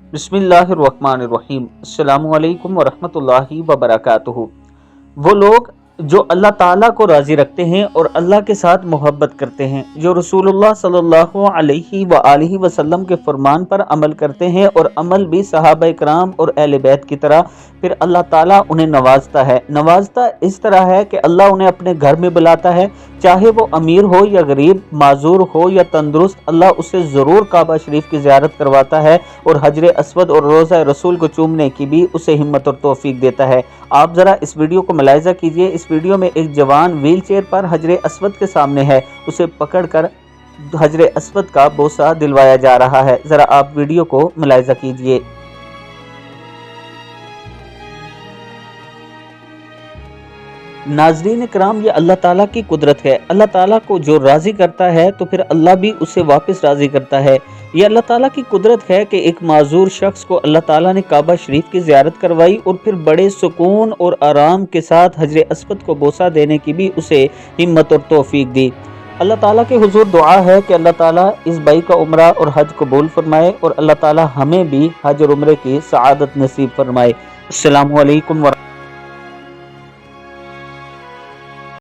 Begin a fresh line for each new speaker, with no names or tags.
बिस्मिल्लाहिर्रहमानिर्रहीम। अस्सलामु अलैकुम वरहमतुल्लाहि वबरकातुहू। वो लोग जो अल्लाह ताला को राज़ी रखते हैं और अल्लाह के साथ मोहब्बत करते हैं, जो रसूलुल्लाह सल्लल्लाहु अलैहि वआलिहि वसल्लम के फरमान पर अमल करते हैं और अमल भी सहाबा इकराम और अहले बैत की तरह, फिर अल्लाह ताला उन्हें नवाजता है। नवाजता इस तरह है कि अल्लाह उन्हें अपने घर में बुलाता है, चाहे वो अमीर हो या गरीब, माजूर हो या तंदुरुस्त, अल्लाह उसे ज़रूर काबा शरीफ की ज़ियारत करवाता है और हजर अस्वद और रोज़ा रसूल को चूमने की भी उसे हिम्मत और तौफीक देता है। आप ज़रा इस वीडियो को मुलाहिज़ा कीजिए। इस वीडियो में एक जवान व्हील चेयर पर हजर अस्वद के सामने है, उसे पकड़कर हजर अस्वद का बोसा दिलवाया जा रहा है। ज़रा आप वीडियो को मुलाहिज़ा कीजिए। नाज़रीन इकराम, ये अल्लाह ताला की कुदरत है। अल्लाह ताला को जो राज़ी करता है तो फिर अल्लाह भी उसे वापस राज़ी करता है। ये अल्लाह ताला की कुदरत है कि एक माजूर शख्स को अल्लाह ताला ने काबा शरीफ की ज़ियारत करवाई और फिर बड़े सुकून और आराम के साथ हजर अस्वद को बोसा देने की भी उसे हिम्मत और तौफीक दी। अल्लाह ताला के हुजूर दुआ है कि अल्लाह ताला इस भाई का उम्रा और हज कबूल फरमाए और अल्लाह ताला हमें भी हज और उम्रे की सआदत नसीब फरमाए। अस्सलामु अलैकुम।